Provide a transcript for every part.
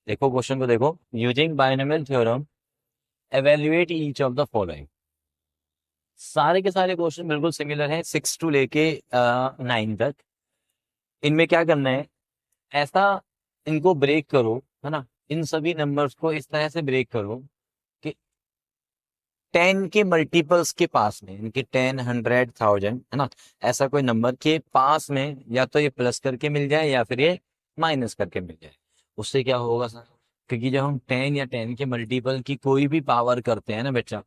देखो क्वेश्चन को देखो, using binomial theorem evaluate each of the following. सारे के सारे क्वेश्चन बिल्कुल सिमिलर हैं, 6 टू लेके 9 तक। इनमें क्या करना है, ऐसा इनको ब्रेक करो, है ना, इन सभी नंबर्स को इस तरह से ब्रेक करो कि 10 के मल्टीपल्स के पास में, इनके 10, 100, 1000, है ना, ऐसा कोई नंबर के पास में या तो ये प्लस करके मिल जाए या फिर ये माइनस करके मिल जाए। उससे क्या होगा सर, क्योंकि जब हम 10 या 10 के मल्टीपल की कोई भी पावर करते हैं ना बच्चा,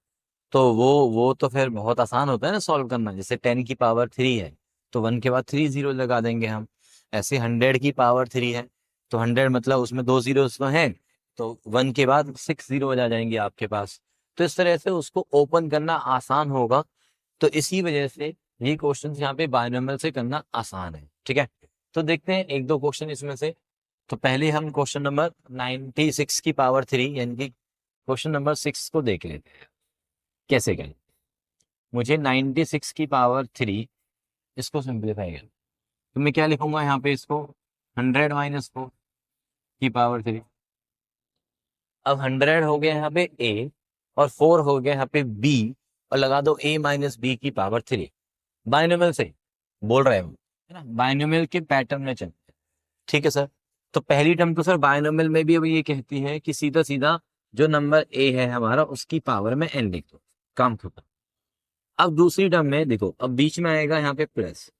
तो वो तो फिर बहुत आसान होता है ना सॉल्व करना। जैसे 10 की पावर 3 है तो 1 के बाद 3 जीरो लगा देंगे हम। ऐसे 100 की पावर 3 है तो 100 मतलब उसमें 2 जीरो तो हैं, तो 1 के बाद 6 जीरो आ जाएंगे आपके पास। तो इस तरह से उसको ओपन करना आसान होगा। तो इसी वजह से ये क्वेश्चन यहाँ पे बायनोमियल से करना आसान है। ठीक है, तो देखते हैं एक दो क्वेश्चन इसमें से। तो पहले हम क्वेश्चन नंबर 96 की पावर 3 यानी कि क्वेश्चन नंबर 6 को देख लेते हैं कैसे करें। मुझे 96 की पावर 3 इसको सिंप्लीफाई कर, तो मैं क्या लिखूंगा यहाँ पे इसको, 100 - 4 की पावर 3। अब 100 हो गया यहाँ पे ए और 4 हो गया यहाँ पे बी, और लगा दो a - b की पावर 3। बायनोमियल से बोल रहे हैं हम, है ना, बायनोमियल के पैटर्न में चलते हैं। ठीक है सर, तो पहली टर्म तो सर बायनोमियल में भी अब ये कहती है कि सीधा सीधा जो नंबर ए है हमारा उसकी पावर में n लिख दो, काम खत्म। अब दूसरी टर्म में देखो, अब बीच में आएगा यहाँ पे प्लस,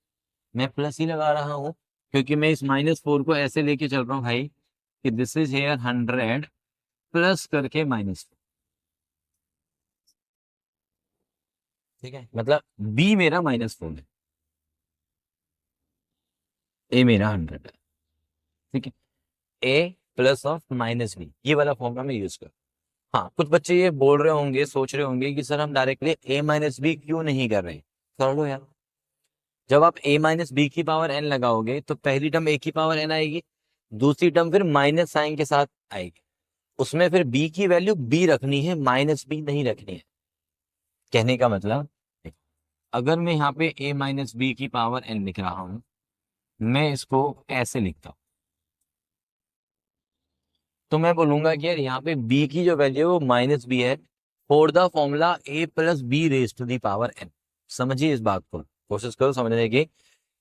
मैं प्लस ही लगा रहा हूँ क्योंकि मैं इस -4 को ऐसे लेके चल रहा हूँ भाई कि दिस इज हेयर 100 प्लस करके -4। ठीक है, मतलब बी मेरा -4 है, ए मेरा 100 है। ठीक है, ए प्लस ऑफ -b, ये वाला फॉर्मूला मैं यूज कर। हाँ, कुछ बच्चे ये बोल रहे होंगे, सोच रहे होंगे कि सर हम डायरेक्टली a - b क्यों नहीं कर रहे। कर लो यार, जब आप a - b की पावर n लगाओगे तो पहली टर्म a की पावर n आएगी, दूसरी टर्म फिर माइनस साइन के साथ आएगी। उसमें फिर b की वैल्यू b रखनी है, -b नहीं रखनी है। कहने का मतलब, अगर मैं यहाँ पे a - b की पावर n लिख रहा हूं, मैं इसको ऐसे लिखता हूं, तो मैं बोलूंगा कि यार यहाँ पे b की जो वैल्यू है वो -b है, for the formula a + b⁻n। समझिए इस बात को, कोशिश करो समझने की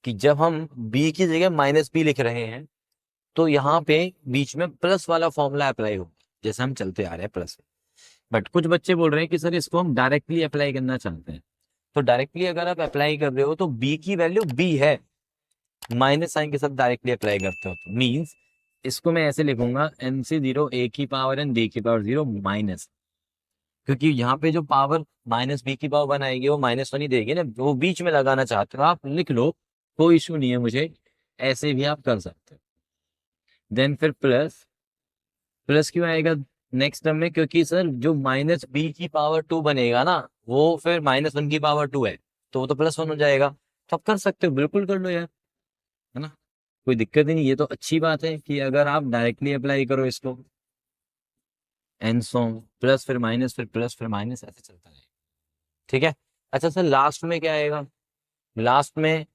कि जब हम b की जगह -b लिख रहे हैं तो यहाँ पे बीच में प्लस वाला फॉर्मूला अप्लाई होगा, जैसे हम चलते आ रहे हैं प्लस। बट कुछ बच्चे बोल रहे हैं कि सर इसको हम डायरेक्टली अप्लाई करना चाहते हैं। तो डायरेक्टली अगर आप अप्लाई कर रहे हो तो b की वैल्यू b है, माइनस साइन के साथ डायरेक्टली अप्लाई करते हो तो मीन्स इसको मैं ऐसे लिखूंगा NC0 a⁻n b⁻0 माइनस, क्योंकि यहाँ पे जो पावर -b⁻1 आएगी वो -1 ही देगी ना, वो बीच में लगाना चाहते हो आप लिख लो, कोई इशू नहीं है मुझे, ऐसे भी आप कर सकते हो। देन फिर प्लस, प्लस क्यों आएगा नेक्स्ट टर्म में, क्योंकि सर जो -b⁻2 बनेगा ना वो फिर -1 की पावर 2 है, तो वो तो +1 हो जाएगा। तो आप कर सकते हो, बिल्कुल कर लो यार, है ना, कोई दिक्कत ही नहीं। ये तो अच्छी बात है कि अगर आप डायरेक्टली अप्लाई करो इसको, एन सो प्लस फिर माइनस फिर प्लस फिर माइनस ऐसे चलता है। ठीक है, अच्छा सर लास्ट में क्या आएगा, लास्ट में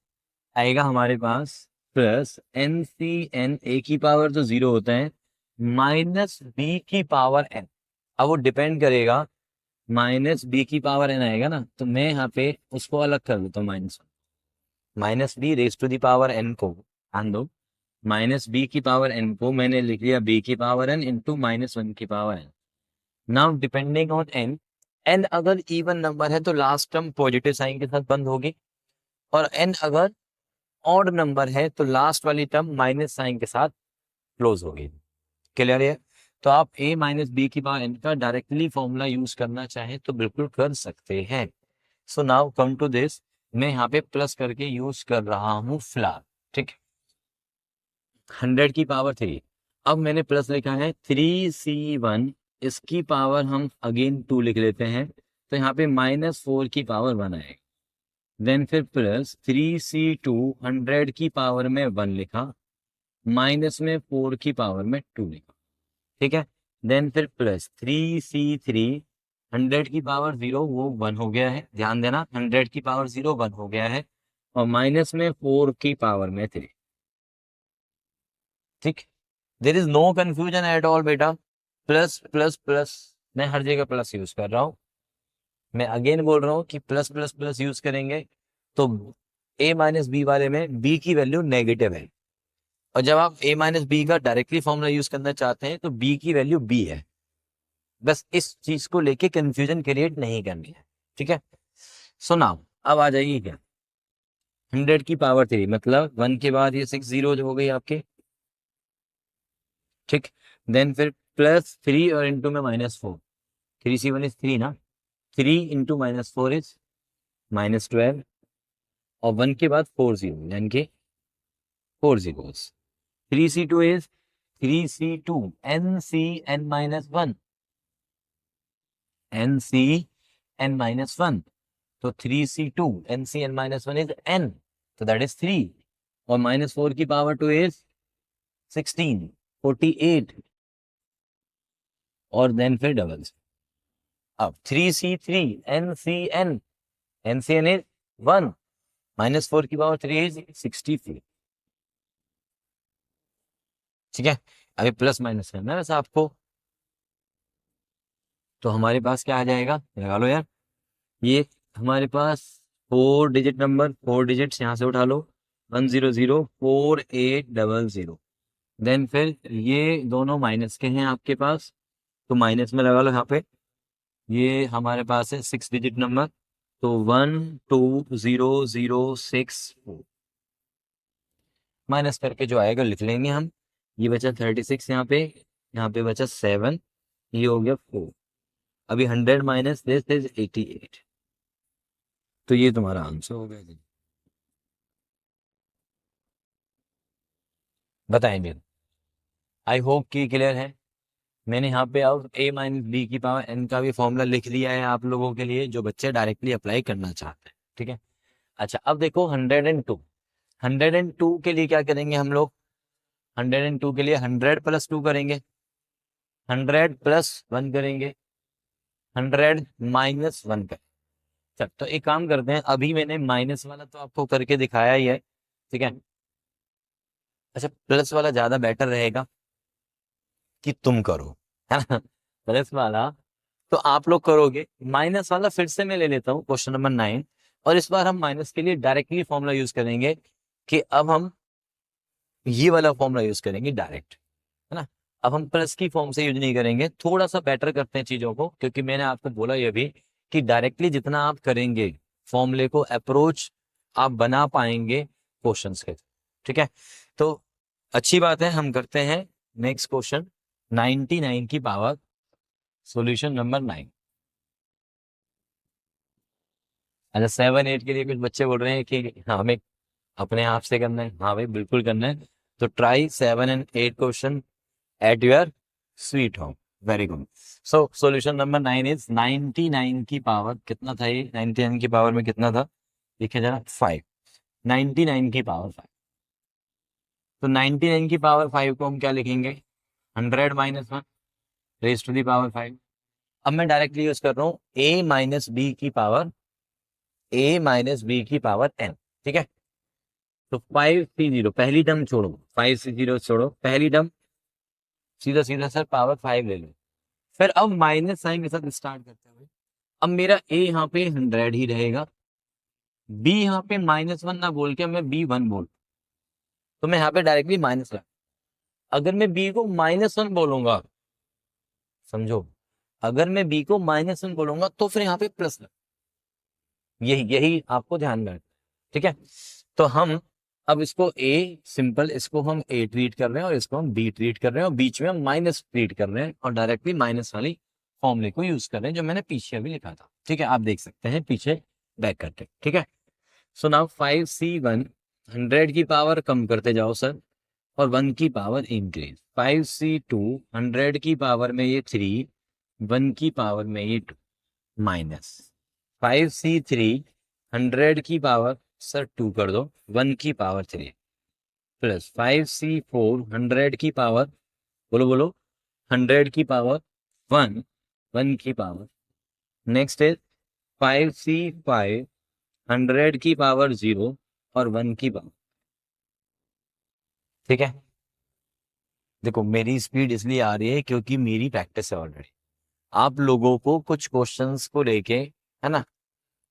आएगा हमारे पास +NC n, ए की पावर तो 0 होता है, -b⁻n। अब वो डिपेंड करेगा, -b की पावर n आएगा ना, तो मैं यहाँ पे उसको अलग कर देता हूँ, -b⁻n को, ध्यान दो, -b की पावर n को मैंने लिख लिया b की पावर n इंटू -1 की power n। Now depending on n अगर इवन नंबर है तो लास्ट टर्म पॉजिटिव साइन के साथ बंद होगी, और n अगर ऑड नंबर है तो लास्ट वाली टर्म माइनस साइन के साथ क्लोज होगी। क्लियर है, तो आप a - b⁻n का डायरेक्टली फॉर्मूला यूज करना चाहें तो बिल्कुल कर सकते हैं। So now come to this, मैं यहाँ पे प्लस करके यूज कर रहा हूँ फिलहाल। ठीक, 100 की पावर 3, अब मैंने प्लस लिखा है 3C1, इसकी पावर हम अगेन 2 लिख लेते हैं, तो यहाँ पे -4 की पावर 1 आएगा। देन फिर प्लस 3C2, 100 की पावर में 1 लिखा, माइनस में 4 की पावर में 2 लिखा। ठीक है, देन फिर प्लस 3C3, 100 की पावर 0 वो 1 हो गया है, ध्यान देना 100 की पावर 0 1 हो गया है, और माइनस में 4 की पावर में 3। ठीक, there is no confusion at all बेटा। प्लस प्लस प्लस, मैं हर जगह प्लस यूज कर रहा हूँ। मैं अगेन बोल रहा हूँ कि प्लस प्लस प्लस यूज करेंगे तो a माइनस बी वाले में b की वैल्यू नेगेटिव है, और जब आप a माइनस बी का डायरेक्टली फॉर्मूला यूज करना चाहते हैं तो b की वैल्यू b है। बस इस चीज को लेके कंफ्यूजन क्रिएट नहीं करनी है, ठीक है। सो नाउ अब आ जाइए क्या, 100 की पावर 3 मतलब 1 के बाद ये 6 जीरो हो गई आपके, ठीक। देन फिर प्लस 3 और इंटू में -4, 3c1 इज 3 ना, 3 इंटू -4 इज -12, और 1 के बाद 4 जीरो यानी कि 4 zeros. 3c2 is 3c2 nCn-1, nCn-1, तो 3c2 nCn-1 इज n, तो दैट इज 3, और -4 की पावर 2 इज 16, 48, और देन फिर डबल्स। अब 3c3 nCn, nCn इज 1, -4 की पावर 3 इज 64, ठीक है। अभी प्लस माइनस करना है वैसे आपको, तो हमारे पास क्या आ जाएगा, लगा लो यार। ये हमारे पास 4 डिजिट नंबर, 4 डिजिट्स यहाँ से उठा लो, 1004800, देन फिर ये दोनों माइनस के हैं आपके पास, तो माइनस में लगा लो यहाँ पे। ये हमारे पास है 6 डिजिट नंबर, तो 120064, माइनस करके जो आएगा लिख लेंगे हम। ये बचा 36 यहाँ पे बचा 7, ये हो गया 4। अभी 100 माइनस दिस इज 88, तो ये तुम्हारा आंसर हो गया जी। बताएंगे, आई होप कि क्लियर है। मैंने यहाँ पे अब a माइनस बी की पावर n का भी फॉर्मूला लिख लिया है आप लोगों के लिए जो बच्चे डायरेक्टली अप्लाई करना चाहते हैं, ठीक है। अच्छा अब देखो 102, 102 के लिए क्या करेंगे हम लोग, 102 के लिए 100 प्लस 2 करेंगे, 100 प्लस 1 करेंगे, 100 माइनस 1 करेंगे। चल तो एक काम करते हैं, अभी मैंने माइनस वाला तो आपको करके दिखाया ही है, ठीक है। अच्छा प्लस वाला ज्यादा बेटर रहेगा कि तुम करो, है ना। प्लस वाला तो आप लोग करोगे, माइनस वाला फिर से मैं ले लेता हूँ क्वेश्चन नंबर 9, और इस बार हम माइनस के लिए डायरेक्टली फॉर्मूला यूज करेंगे कि अब हम ये वाला फॉर्मूला यूज करेंगे डायरेक्ट, है ना। अब हम प्लस की फॉर्म से यूज नहीं करेंगे, थोड़ा सा बेटर करते हैं चीजों को, क्योंकि मैंने आपको बोला ये भी कि डायरेक्टली जितना आप करेंगे फॉर्मूले को अप्रोच आप बना पाएंगे क्वेश्चंस के, ठीक है। तो अच्छी बात है, हम करते हैं नेक्स्ट क्वेश्चन 99 की पावर, सॉल्यूशन नंबर 9। अच्छा 7 8 के लिए कुछ बच्चे बोल रहे हैं कि हाँ हमें अपने आप से करना है, हाँ भाई बिल्कुल करना है। तो try 7 and 8 question eight your sweet home, very good. So solution number 9 is 99 की पावर कितना था, ये 99 की पावर में कितना था, देखिए जरा 5, 99 की पावर 5, तो 99 की पावर 5 को हम क्या लिखेंगे, 100 minus 1 raise to the power 5। अब मैं डायरेक्टली यूज कर रहा हूँ a माइनस बी की पावर n, ठीक है। तो 5 से 0 पहली टर्म छोड़ो, 5 से 0 छोड़ो पहली टर्म, सीधा सीधा सर पावर 5 ले लो। फिर अब माइनस साइन के साथ स्टार्ट करते हुए, अब मेरा a यहाँ पे 100 ही रहेगा, b यहाँ पे -1 ना बोल के मैं b1 बोल, तो मैं यहाँ पे डायरेक्टली माइनस लगा। अगर मैं b को -1 बोलूंगा, समझो, अगर मैं b को -1 बोलूंगा तो फिर यहाँ पे प्लस लगा, यही यही आपको ध्यान में रखना है, ठीक है। तो हम अब इसको a सिंपल, इसको हम a ट्रीट कर रहे हैं और इसको हम b ट्रीट कर रहे हैं, और बीच में हम माइनस ट्रीट कर रहे हैं और डायरेक्टली माइनस वाली फॉर्मूले को यूज कर रहे हैं जो मैंने पीछे अभी लिखा था, ठीक है। आप देख सकते हैं पीछे बैक करके, ठीक है। सो नाउ 5c1, 100 की पावर कम करते जाओ सर, और 1 की पावर इंक्रीज, 5c2, 100 की पावर में ये 3, 1 की पावर में ये 2, माइनस 5c3, 100 की पावर सर 2 कर दो, 1 की पावर 3, प्लस 5c4, 100 की पावर, बोलो बोलो, 100 की पावर 1, 1 की पावर, नेक्स्ट इज 5c5, 100 की पावर 0 और 1 की पावर, ठीक है। देखो मेरी स्पीड इसलिए आ रही है क्योंकि मेरी प्रैक्टिस है ऑलरेडी। आप लोगों को कुछ क्वेश्चंस को लेके, है ना,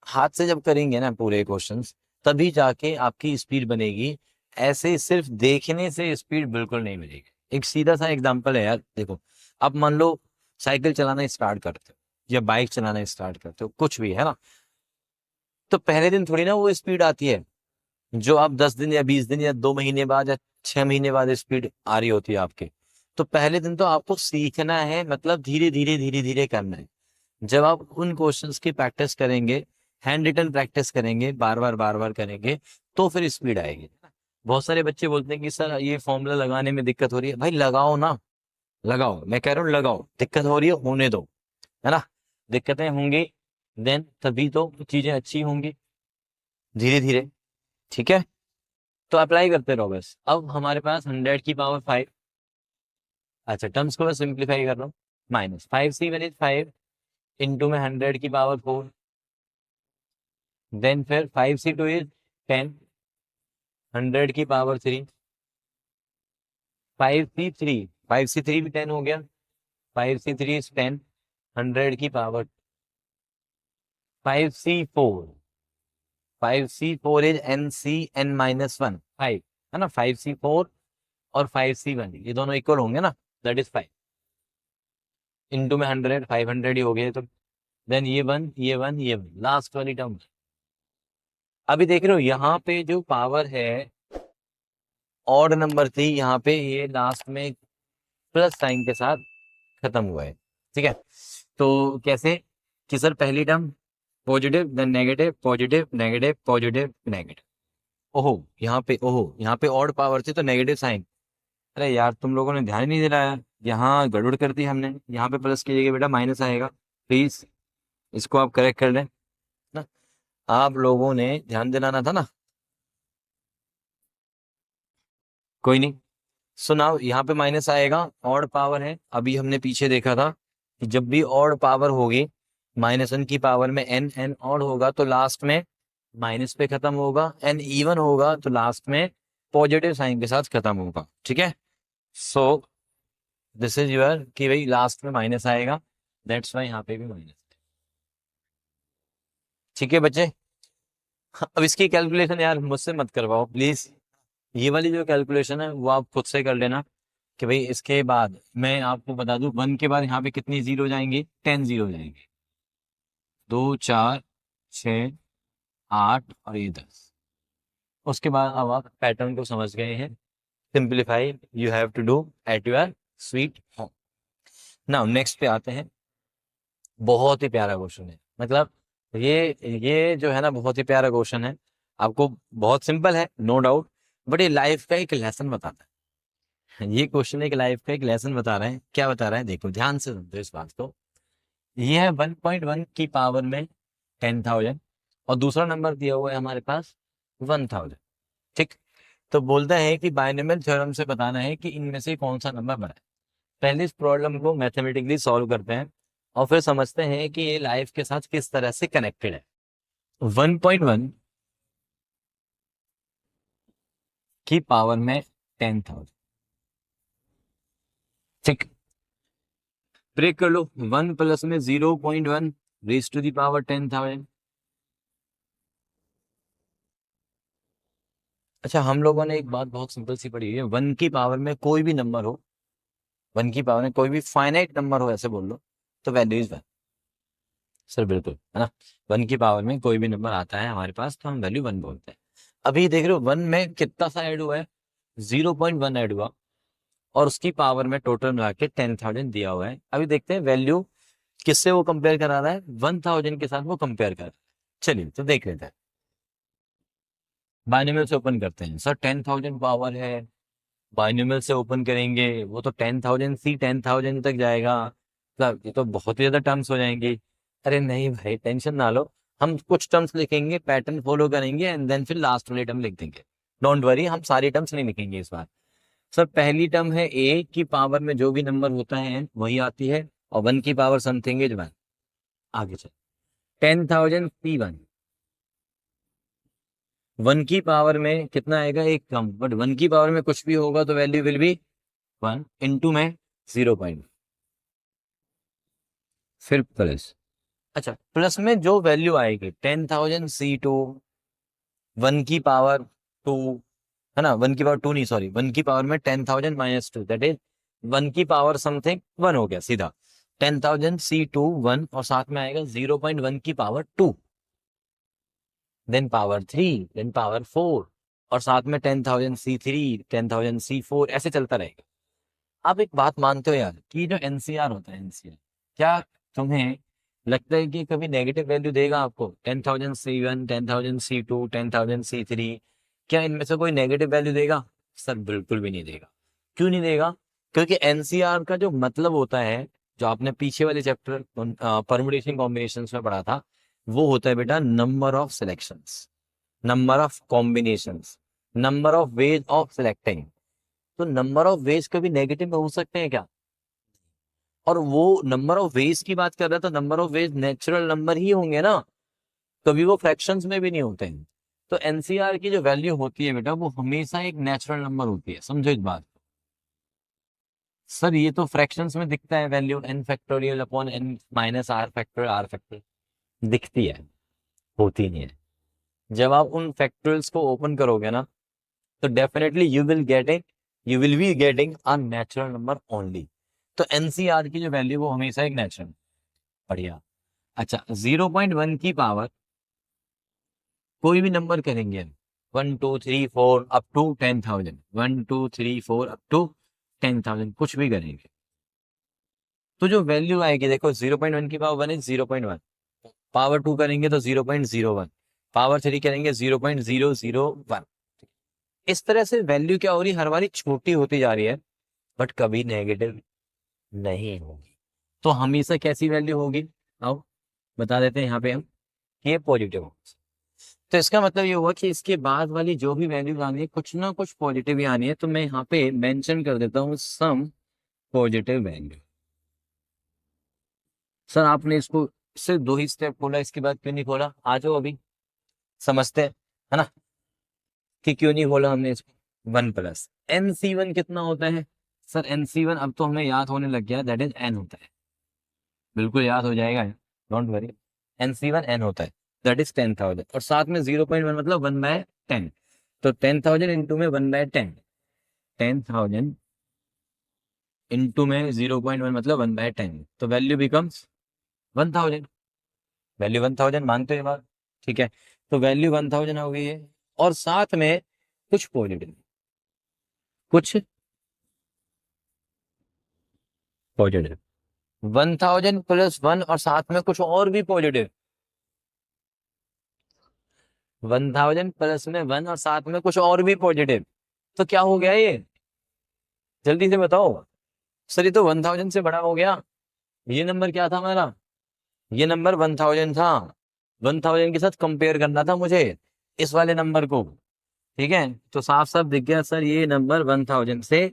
हाथ से जब करेंगे ना पूरे क्वेश्चंस, तभी जाके आपकी स्पीड बनेगी। ऐसे सिर्फ देखने से स्पीड बिल्कुल नहीं मिलेगी। एक सीधा सा एग्जांपल है यार, देखो आप मान लो साइकिल चलाना स्टार्ट करते हो या बाइक चलाना स्टार्ट करते हो, कुछ भी है ना, तो पहले दिन थोड़ी ना वो स्पीड आती है जो आप 10 दिन या 20 दिन या 2 महीने बाद या 6 महीने बाद स्पीड आ रही होती है आपके। तो पहले दिन तो आपको सीखना है, मतलब धीरे धीरे करना है। जब आप उन क्वेश्चंस की प्रैक्टिस करेंगे, हैंड रिटन प्रैक्टिस करेंगे, बार बार करेंगे, तो फिर स्पीड आएगी। बहुत सारे बच्चे बोलते हैं कि सर ये फॉर्मूला लगाने में दिक्कत हो रही है। भाई लगाओ ना, लगाओ, मैं कह रहा हूँ लगाओ, दिक्कत हो रही है होने दो, है ना। दिक्कतें होंगी देन तभी तो चीजें अच्छी होंगी, धीरे धीरे। ठीक है, तो अप्लाई करते रहो बस। अब हमारे पास 100 की पावर 5। अच्छा, टर्म्स को मैं सिंप्लीफाई कर रहा हूँ। -5c1 इज 5, इंटू में 100 की पावर 4, देन फिर 5c2 इज 10, 100 की पावर 3, 5c3, 5c3 भी 10 हो गया, 5c3 इज 10, 100 की power, 5c4, 5c4 is n c n-1, 5, है ना, 5c4 और 5c1 ये दोनों इक्वल होंगे ना, दैट इज 5, इंटू में 100, 500 ही हो गए। तो देन ये वन लास्ट वाली टर्म। अभी देख रहे हो यहाँ पे जो पावर है ऑड नंबर थी, यहाँ पे ये लास्ट में प्लस साइन के साथ खत्म हुआ है। ठीक है, तो कैसे कि सर पहली term positive, then negative, positive, negative, positive, negative. ओहो यहाँ पे ऑड पावर थी तो नेगेटिव साइन। अरे यार तुम लोगों ने ध्यान ही नहीं दिलाया, यहाँ गड़बड़ कर दी हमने। यहाँ पे प्लस की जगह बेटा माइनस आएगा, प्लीज इसको आप करेक्ट कर लें ना। आप लोगों ने ध्यान दिलाना था ना। कोई नहीं, सुनाओ, यहाँ पे माइनस आएगा, ऑड पावर है। अभी हमने पीछे देखा था कि जब भी ऑड पावर होगी, -1 की पावर में एन, एन ऑड होगा तो लास्ट में माइनस पे खत्म होगा, एन इवन होगा तो लास्ट में पॉजिटिव साइन के साथ खत्म होगा। ठीक है, सो दिस इज यूर कि भाई लास्ट में माइनस आएगा, दैट्स वाई यहाँ पे भी माइनस। ठीक है बच्चे, अब इसकी कैलकुलेशन यार मुझसे मत करवाओ प्लीज। ये वाली जो कैलकुलेशन है वो आप खुद से कर लेना कि भाई इसके बाद मैं आपको बता दूं, 1 के बाद यहाँ पे कितनी जीरो जाएंगी, 10 जीरो जाएंगे, 2 4 6 8 और ये 10। उसके बाद अब आप पैटर्न को समझ गए हैं, simplify you have to do at your sweet home. Now next पे आते हैं। बहुत ही प्यारा क्वेश्चन है, मतलब ये जो है ना बहुत ही प्यारा क्वेश्चन है। आपको बहुत सिंपल है नो डाउट, बट ये लाइफ का एक लेसन बताता है। ये क्वेश्चन एक लाइफ का एक लेसन बता रहे हैं। क्या बता रहे हैं देखो ध्यान से सुनते हो इस बात को। ये है 1.1 की पावर में 10,000 और दूसरा नंबर दिया हुआ है हमारे पास 1,000। ठीक, तो बोलता है कि बाइनोमियल थ्योरम से बताना है कि इनमें से कौन सा नंबर बड़ा है। पहले इस प्रॉब्लम को मैथमेटिकली सॉल्व करते हैं और फिर समझते हैं कि ये लाइफ के साथ किस तरह से कनेक्टेड है। 1.1 की पावर में 10,000। ठीक, ब्रेक कर लो, 1 प्लस में 0.1 रेज टू दी पावर 10,000। अच्छा, हम लोगों ने एक बात बहुत सिंपल सी पढ़ी है, 1 की पावर में कोई भी नंबर हो, 1 की पावर में कोई भी फाइनाइट नंबर हो ऐसे बोल लो, तो वैल्यू इज 1। सर बिल्कुल, है ना, 1 की पावर में कोई भी नंबर आता है हमारे पास तो हम वैल्यू 1 बोलते हैं। अभी देख रहे हो 1 में कितना सा ऐड हुआ है, 0.1 ऐड हुआ, और उसकी पावर में टोटल मिला के 10,000 दिया हुआ है। अभी देखते हैं वैल्यू किससे वो कंपेयर करा रहा है, 1,000 के साथ वो कंपेयर कर रहा है। चलिए तो देख लेते हैं, बाइनोमियल से ओपन करते हैं। सर 10,000 पावर है, बाइनोमियल से ओपन करेंगे वो तो 10,000 सी 10,000 तक जाएगा, मतलब ये तो बहुत ही ज्यादा टर्म्स हो जाएंगे। अरे नहीं भाई टेंशन ना लो, हम कुछ टर्म्स लिखेंगे, पैटर्न फॉलो करेंगे एंड देन फिर लास्ट वाले टर्म लिख देंगे। डोंट वरी, हम सारी टर्म्स नहीं लिखेंगे इस बार। सर पहली टर्म है ए की पावर में जो भी नंबर होता है वही आती है, और 1 की पावर समथिंग इज 1। आगे चल, 10,000 C1, 1 की पावर में कितना आएगा एक कम, बट 1 की पावर में कुछ भी होगा तो वैल्यू विल बी 1 इंटू में 0. फिर प्लस, अच्छा प्लस में जो वैल्यू आएगी 10,000 C2 1 की पावर 2, है ना, 1 की पावर 2 नहीं सॉरी 1 की पावर में 10,000 माइनस 2 दैट इज 1 की पावर समथिंग 1 हो गया सीधा 10,000 C2 1 और साथ में आएगा 0.1 की power 2, then power 3, then power 4 और साथ में 10,000 C3 10,000 C4 ऐसे चलता रहेगा। आप एक बात मानते हो यार कि जो एनसीआर होता है एनसीआर, क्या तुम्हें लगता है कि कभी नेगेटिव वैल्यू देगा आपको? 10,000 C1 10,000 C2 10,000 C3, क्या इनमें से कोई नेगेटिव वैल्यू देगा? सर बिल्कुल भी नहीं देगा। क्यों नहीं देगा? क्योंकि एनसीआर का जो मतलब होता है, जो आपने पीछे वाले चैप्टर परमुटेशन कॉम्बिनेशन में पढ़ा था, वो होता है बेटा number of selections, number of combinations, number of ways of selecting. तो नंबर ऑफ वेज कभी नेगेटिव में हो सकते हैं क्या? और वो नंबर ऑफ वेज की बात कर रहा था, number of ways natural number ही होंगे ना, कभी वो फ्रैक्शंस में भी नहीं होते हैं। तो एनसीआर की जो वैल्यू होती है बेटा वो हमेशा एक नेचुरल नंबर होती है, समझो इस बात को। सर ये तो फ्रैक्शंस में दिखता है value n factorial upon n minus R factor दिखती है, होती नहीं है। जब आप उन फैक्टर्स को ओपन करोगे ना तो definitely you will be getting a natural number only. तो एनसीआर की जो वैल्यू वो हमेशा एक नेचुरल, बढ़िया। अच्छा 0.1 की पावर कोई भी नंबर करेंगे, 1 2 3 4 अप टू 10,000, 1 2 3 4 अप टू 10,000 कुछ भी करेंगे तो जो वैल्यू आएगी देखो 0.1 की पावर 1 इज 0.1, पावर 2 करेंगे तो 0.01, पावर 3 करेंगे 0.001। इस तरह से वैल्यू क्या हो रही है, हर बारी छोटी होती जा रही है, बट कभी नेगेटिव नहीं होगी। तो हमेशा कैसी वैल्यू होगी, आओ बता देते हैं यहाँ पे हम कि ये पॉजिटिव होगी। तो इसका मतलब ये हुआ कि इसके बाद वाली जो भी वैल्यू आनी है कुछ ना कुछ पॉजिटिव ही आनी है। तो मैं यहाँ पे मेंशन कर देता हूँ सम पॉजिटिव वैल्यू। सर आपने इसको सिर्फ 2 ही स्टेप खोला, इसके बाद क्यों नहीं खोला? आ जाओ अभी समझते हैं, है ना, कि क्यों नहीं खोला हमने इसको। 1 प्लस NC1 कितना होता है? सर NC1 अब तो हमें याद होने लग गया, दैट इज n होता है, बिल्कुल याद हो जाएगा, डोंट वरी। NC1 n होता है, दैट इज 10,000 और साथ में 0.1 मतलब 1/10। तो 10,000 इंटू में 1/10, 10,000 इंटू में 0.1 मतलब 1/10, तो वैल्यू बिकम्स 1,000। वैल्यू 1,000 मानते हैं बात, ठीक है। तो वैल्यू 1,000 हो गई है और साथ में कुछ पॉजिटिव, कुछ पॉजिटिव 1,000 प्लस 1 और साथ में कुछ और भी पॉजिटिव, 1,000 प्लस में 1 और साथ में कुछ और भी पॉजिटिव। तो क्या हो गया ये, जल्दी से बताओ। सर ये तो 1,000 से बड़ा हो गया। ये नंबर क्या था हमारा? ये नंबर 1,000 था। 1,000 के साथ कंपेयर करना था मुझे इस वाले नंबर को, ठीक है। तो साफ साफ दिख गया सर ये नंबर 1,000 से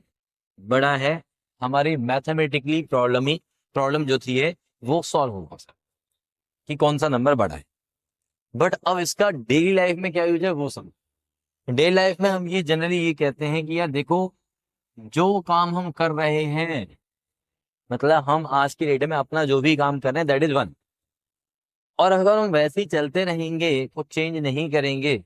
बड़ा है। हमारी मैथमेटिकली प्रॉब्लम जो थी है वो सॉल्व होगा सर, कि कौन सा नंबर बड़ा है। बट अब इसका डेली लाइफ में क्या यूज है वो सब। डेली लाइफ में हम ये जनरली ये कहते हैं कि यार देखो जो काम हम कर रहे हैं, मतलब हम आज की डेट में अपना जो भी काम कर रहे हैं दैट इज 1, और अगर हम वैसे ही चलते रहेंगे, कुछ चेंज नहीं करेंगे,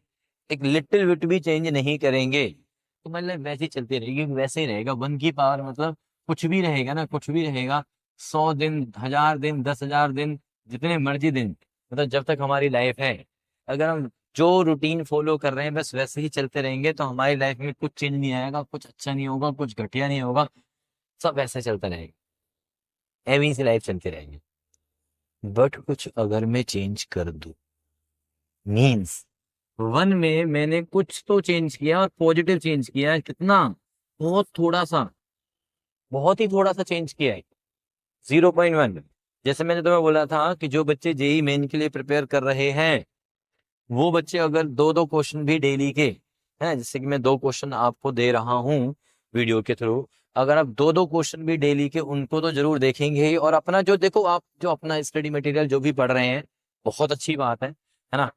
एक लिटिल बिट भी चेंज नहीं करेंगे, तो मतलब वैसे ही चलती रहेगी, वैसे ही रहेगा 1 की पावर मतलब कुछ भी रहेगा ना, कुछ भी रहेगा। 100 दिन, 1,000 दिन, 10,000 दिन, जितने मर्जी दिन, मतलब जब तक हमारी लाइफ है, अगर हम जो रूटीन फॉलो कर रहे हैं बस वैसे ही चलते रहेंगे तो हमारी लाइफ में कुछ चेंज नहीं आएगा, कुछ अच्छा नहीं होगा, कुछ घटिया नहीं होगा, सब वैसे चलता रहेगा, एवं सी लाइफ चलती रहेगी। बट कुछ अगर मैं चेंज कर दूं, मीन्स 1 में मैंने कुछ तो चेंज किया और पॉजिटिव चेंज किया है, कितना? बहुत थोड़ा सा, बहुत ही थोड़ा सा चेंज किया है, 0.1। जैसे मैंने तुम्हें बोला था कि जो बच्चे जेई मेन के लिए प्रिपेयर कर रहे हैं, वो बच्चे अगर 2-2 क्वेश्चन भी डेली के, हैं जैसे कि मैं 2 क्वेश्चन आपको दे रहा हूँ वीडियो के थ्रू, अगर आप 2-2 क्वेश्चन भी डेली के उनको तो जरूर देखेंगे ही, और अपना जो देखो आप जो अपना स्टडी मटेरियल जो भी पढ़ रहे हैं बहुत अच्छी बात है ना।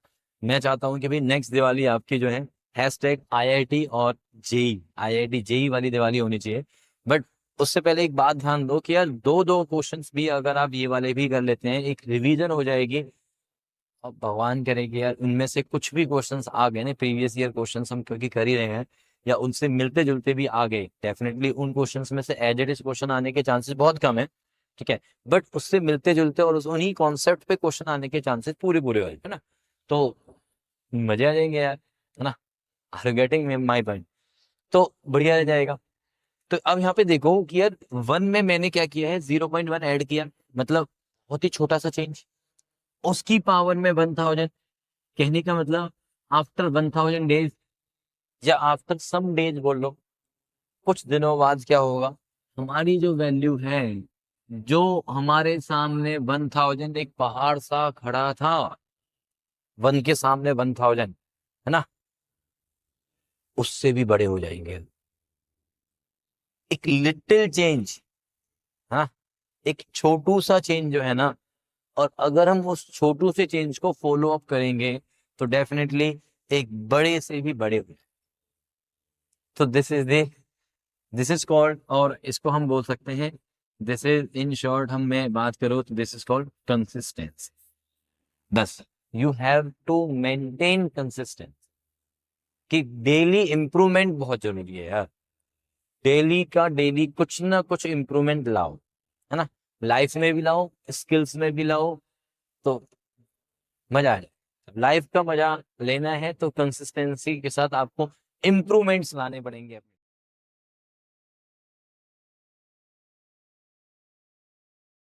मैं चाहता हूँ कि भाई नेक्स्ट दिवाली आपकी जो है #IIT और जेई, IIT जेई वाली दिवाली होनी चाहिए। बट उससे पहले एक बात ध्यान दो कि यार दो दो क्वेश्चंस भी अगर आप ये वाले भी कर लेते हैं, एक रिवीजन हो जाएगी। अब भगवान करेगी यार उनमें से कुछ भी क्वेश्चंस आ गए ना, प्रीवियस ईयर क्वेश्चंस हम क्योंकि कर ही रहे हैं, या उनसे मिलते जुलते भी आ गए, डेफिनेटली उन क्वेश्चंस में से एज इट इज क्वेश्चन आने के चांसेस बहुत कम है, ठीक है। बट उससे मिलते जुलते और उन्हीं कॉन्सेप्ट पे क्वेश्चन आने के चांसेस पूरे पूरे हो, है ना। तो मजे आ जाएंगे यार, है ना। Are you getting my point? तो बढ़िया रह जाएगा। तो अब यहाँ पे देखो कि यार वन में मैंने क्या किया है, 0.1 ऐड किया, मतलब बहुत ही छोटा सा चेंज। उसकी पावर में 1000, कहने का मतलब आफ्टर 1000 डेज या आफ्टर सम डेज बोल लो, कुछ दिनों बाद क्या होगा, हमारी जो वैल्यू है, जो हमारे सामने 1000 एक पहाड़ सा खड़ा था, वन के सामने 1000, है ना, उससे भी बड़े हो जाएंगे। एक लिटिल चेंज, हाँ, एक छोटू सा चेंज जो है ना, और अगर हम उस छोटू से चेंज को फॉलो अप करेंगे तो डेफिनेटली एक बड़े से भी बड़े हो। तो दिस इज कॉल्ड, और इसको हम बोल सकते हैं, दिस इज इन शॉर्ट, हम मैं बात करूं तो दिस इज कॉल्ड कंसिस्टेंसी। बस you have to maintain consistency, कि डेली इंप्रूवमेंट बहुत जरूरी है यार। डेली का डेली कुछ ना कुछ इंप्रूवमेंट लाओ, है ना। लाइफ में भी लाओ, स्किल्स में भी लाओ, तो मजा आ जाए। लाइफ का मजा लेना है तो कंसिस्टेंसी के साथ आपको इंप्रूवमेंट्स लाने पड़ेंगे अपने।